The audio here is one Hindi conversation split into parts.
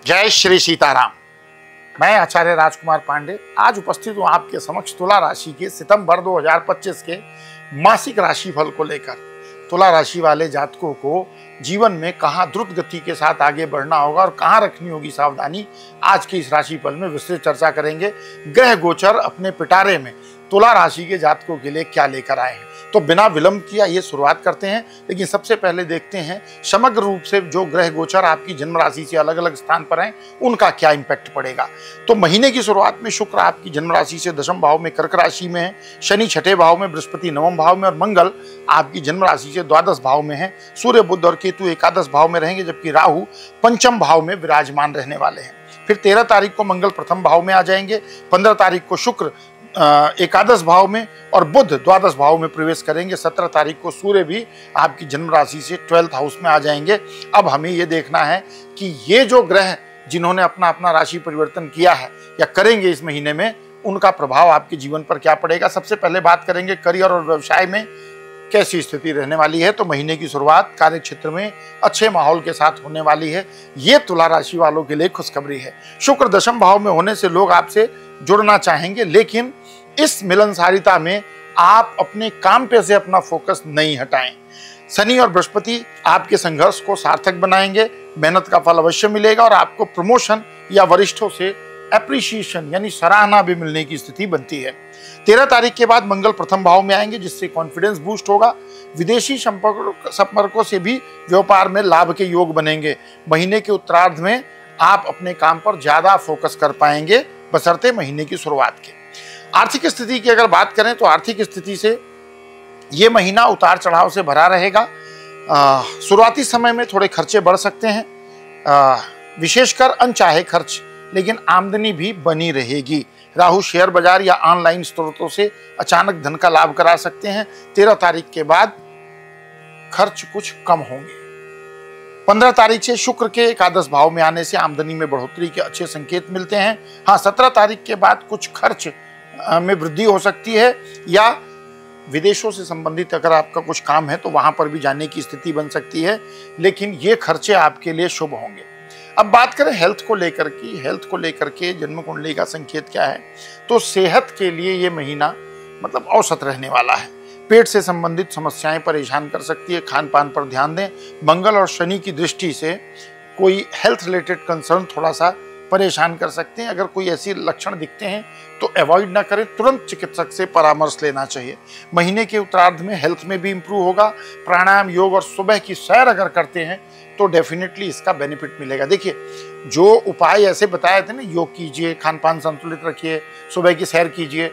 जय श्री सीताराम। मैं आचार्य राजकुमार पांडे आज उपस्थित हूँ आपके समक्ष तुला राशि के सितंबर 2025 के मासिक राशिफल को लेकर। तुला राशि वाले जातकों को जीवन में कहाँ द्रुत गति के साथ आगे बढ़ना होगा और कहाँ रखनी होगी सावधानी, आज के इस राशिफल में विस्तृत चर्चा करेंगे। ग्रह गोचर अपने पिटारे में तुला राशि के जातकों के लिए क्या लेकर आए हैं, तो बिना विलंब किया ये शुरुआत करते हैं। लेकिन सबसे पहले देखते हैं समग्र रूप से जो ग्रह गोचर आपकी जन्म राशि से अलग अलग स्थान पर हैं उनका क्या इंपैक्ट पड़ेगा। तो महीने की शुरुआत में शुक्र आपकी जन्म राशि से दशम भाव में कर्क राशि में है, शनि छठे भाव में, बृहस्पति नवम भाव में और मंगल आपकी जन्म राशि से द्वादश भाव में है। सूर्य बुध और केतु एकादश भाव में रहेंगे, जबकि राहु पंचम भाव में विराजमान रहने वाले हैं। फिर 13 तारीख को मंगल प्रथम भाव में आ जाएंगे, 15 तारीख को शुक्र एकादश भाव में और बुध द्वादश भाव में प्रवेश करेंगे। 17 तारीख को सूर्य भी आपकी जन्म राशि से 12th हाउस में आ जाएंगे। अब हमें ये देखना है कि ये जो ग्रह जिन्होंने अपना अपना राशि परिवर्तन किया है या करेंगे इस महीने में, उनका प्रभाव आपके जीवन पर क्या पड़ेगा। सबसे पहले बात करेंगे करियर और व्यवसाय में कैसी स्थिति रहने वाली है। तो महीने की शुरुआत कार्य क्षेत्र में अच्छे माहौल के साथ होने वाली है। ये तुला राशि वालों के लिए खुशखबरी है। शुक्र दशम भाव में होने से लोग आपसे जुड़ना चाहेंगे, लेकिन इस मिलनसारिता में आप अपने काम पे से अपना फोकस नहीं हटाएं। शनि और बृहस्पति आपके संघर्ष को सार्थक बनाएंगे, मेहनत का फल अवश्य मिलेगा और आपको प्रमोशन या वरिष्ठों से एप्रिसिएशन यानी सराहना भी मिलने की स्थिति बनती है। 13 तारीख के बाद मंगल प्रथम भाव में आएंगे, जिससे कॉन्फिडेंस बूस्ट होगा। विदेशी संपर्कों से भी व्यापार में लाभ के योग बनेंगे। महीने के उत्तरार्ध में आप अपने काम पर ज्यादा फोकस कर पाएंगे, बशर्ते महीने की शुरुआत के। आर्थिक स्थिति की अगर बात करें तो आर्थिक स्थिति से ये महीना उतार चढ़ाव से भरा रहेगा। शुरुआती समय में थोड़े खर्चे बढ़ सकते हैं, विशेषकर अनचाहे खर्च, लेकिन आमदनी भी बनी रहेगी। राहु शेयर बाजार या ऑनलाइन स्रोतों से अचानक धन का लाभ करा सकते हैं। 13 तारीख के बाद खर्च कुछ कम होंगे। 15 तारीख से शुक्र के एकादश भाव में आने से आमदनी में बढ़ोतरी के अच्छे संकेत मिलते हैं। हाँ, 17 तारीख के बाद कुछ खर्च में वृद्धि हो सकती है, या विदेशों से संबंधित अगर आपका कुछ काम है तो वहां पर भी जाने की स्थिति बन सकती है, लेकिन ये खर्चे आपके लिए शुभ होंगे। अब बात करें हेल्थ को लेकर के जन्म कुंडली का संकेत क्या है, तो सेहत के लिए ये महीना मतलब औसत रहने वाला है। पेट से संबंधित समस्याएं परेशान कर सकती है, खान पान पर ध्यान दें। मंगल और शनि की दृष्टि से कोई हेल्थ रिलेटेड कंसर्न थोड़ा सा परेशान कर सकते हैं। अगर कोई ऐसी लक्षण दिखते हैं तो अवॉइड ना करें, तुरंत चिकित्सक से परामर्श लेना चाहिए। महीने के उत्तरार्ध में हेल्थ में भी इंप्रूव होगा। प्राणायाम, योग और सुबह की सैर अगर करते हैं तो डेफिनेटली इसका बेनिफिट मिलेगा। देखिए, जो उपाय ऐसे बताए थे ना, योग कीजिए, खान पान संतुलित रखिए, सुबह की सैर कीजिए,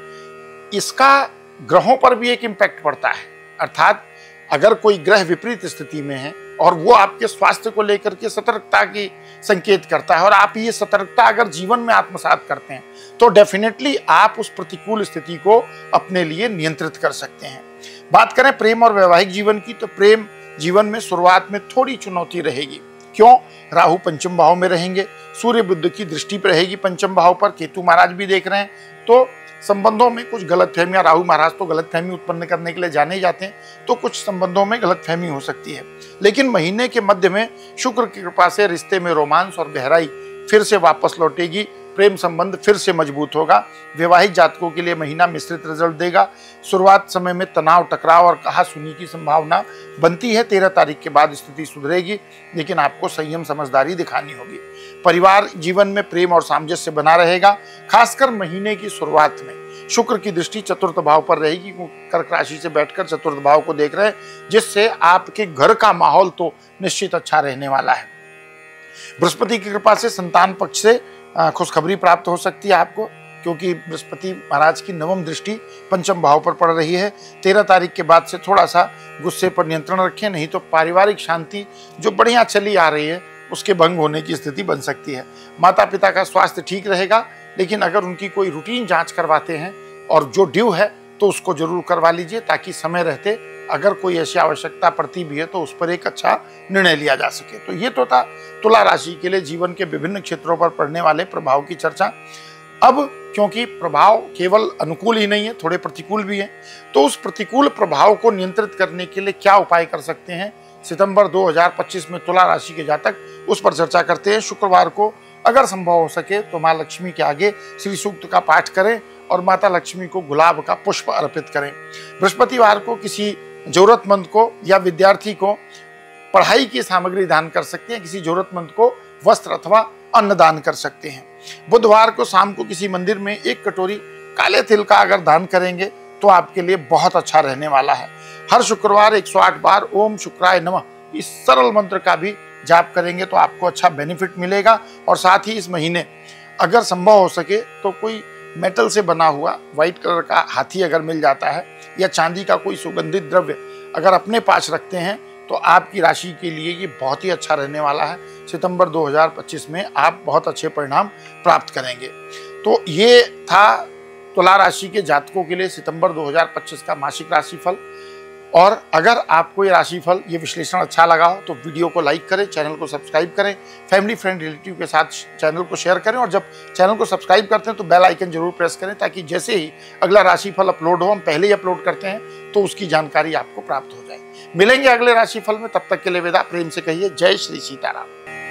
इसका ग्रहों पर भी एक इम्पैक्ट पड़ता है। अर्थात अगर कोई ग्रह विपरीत स्थिति में है और वो आपके स्वास्थ्य को लेकर के सतर्कता की संकेत करता है और आप ये सतर्कता अगर जीवन में आत्मसात करते हैं तो डेफिनेटली आप उस प्रतिकूल स्थिति को अपने लिए नियंत्रित कर सकते हैं। बात करें प्रेम और वैवाहिक जीवन की, तो प्रेम जीवन में शुरुआत में थोड़ी चुनौती रहेगी। क्यों? राहु पंचम भाव में रहेंगे, सूर्य बुध की दृष्टि पर रहेगी पंचम भाव पर, केतु महाराज भी देख रहे हैं, तो संबंधों में कुछ गलतफहमियां, राहु महाराज तो गलतफहमी उत्पन्न करने के लिए जाने ही जाते हैं, तो कुछ संबंधों में गलतफहमी हो सकती है। लेकिन महीने के मध्य में शुक्र की कृपा से रिश्ते में रोमांस और गहराई फिर से वापस लौटेगी, प्रेम संबंध फिर से मजबूत होगा। वैवाहिक जातकों के लिए महीना मिश्रित रिजल्ट देगा। शुरुआत समय में तनाव, टकराव और कहा-सुनी की संभावना बनती है। 13 तारीख के बाद स्थिति सुधरेगी, लेकिन आपको संयम समझदारी दिखानी होगी। परिवार जीवन में प्रेम और सामंजस्य बना रहेगा। खासकर महीने की शुरुआत में शुक्र की दृष्टि चतुर्थ भाव पर रहेगी, कर्क राशि से बैठकर चतुर्थ भाव को देख रहे हैं, जिससे आपके घर का माहौल तो निश्चित अच्छा रहने वाला है। बृहस्पति की कृपा से संतान पक्ष से खुशखबरी प्राप्त हो सकती है आपको, क्योंकि बृहस्पति महाराज की नवम दृष्टि पंचम भाव पर पड़ रही है। 13 तारीख के बाद से थोड़ा सा गुस्से पर नियंत्रण रखें, नहीं तो पारिवारिक शांति जो बढ़िया चली आ रही है उसके भंग होने की स्थिति बन सकती है। माता पिता का स्वास्थ्य ठीक रहेगा, लेकिन अगर उनकी कोई रूटीन जांच करवाते हैं और जो ड्यू है तो उसको जरूर करवा लीजिए, ताकि समय रहते अगर कोई ऐसी आवश्यकता पड़ती भी है तो उस पर एक अच्छा निर्णय लिया जा सके। तो ये तो था तुला राशि के लिए जीवन के विभिन्न क्षेत्रों पर पड़ने वाले प्रभाव की चर्चा। अब क्योंकि प्रभाव केवल अनुकूल ही नहीं है, थोड़े प्रतिकूल भी हैं, तो उस प्रतिकूल प्रभाव को नियंत्रित करने के लिए क्या उपाय कर सकते हैं सितंबर 2025 में तुला राशि के जातक, उस पर चर्चा करते हैं। शुक्रवार को अगर संभव हो सके तो माँ लक्ष्मी के आगे श्री सूक्त का पाठ करें और माता लक्ष्मी को गुलाब का पुष्प अर्पित करें। बृहस्पतिवार को किसी जरूरतमंद को या विद्यार्थी को पढ़ाई की सामग्री दान कर सकते हैं, किसी जरूरतमंद को वस्त्र अथवा अन्न दान कर सकते हैं। बुधवार को शाम को किसी मंदिर में 1 कटोरी काले तिल का अगर दान करेंगे तो आपके लिए बहुत अच्छा रहने वाला है। हर शुक्रवार 108 बार ओम शुक्राय नमः इस सरल मंत्र का भी जाप करेंगे तो आपको अच्छा बेनिफिट मिलेगा। और साथ ही इस महीने अगर संभव हो सके तो कोई मेटल से बना हुआ व्हाइट कलर का हाथी अगर मिल जाता है या चांदी का कोई सुगंधित द्रव्य अगर अपने पास रखते हैं तो आपकी राशि के लिए ये बहुत ही अच्छा रहने वाला है। सितंबर 2025 में आप बहुत अच्छे परिणाम प्राप्त करेंगे। तो ये था तुला राशि के जातकों के लिए सितंबर 2025 का मासिक राशिफल। और अगर आपको ये राशिफल, ये विश्लेषण अच्छा लगा हो तो वीडियो को लाइक करें, चैनल को सब्सक्राइब करें, फैमिली फ्रेंड रिलेटिव के साथ चैनल को शेयर करें। और जब चैनल को सब्सक्राइब करते हैं तो बेल आइकन जरूर प्रेस करें ताकि जैसे ही अगला राशिफल अपलोड हो, हम पहले ही अपलोड करते हैं तो उसकी जानकारी आपको प्राप्त हो जाए। मिलेंगे अगले राशिफल में, तब तक के लिए विदा। प्रेम से कहिए जय श्री सीताराम।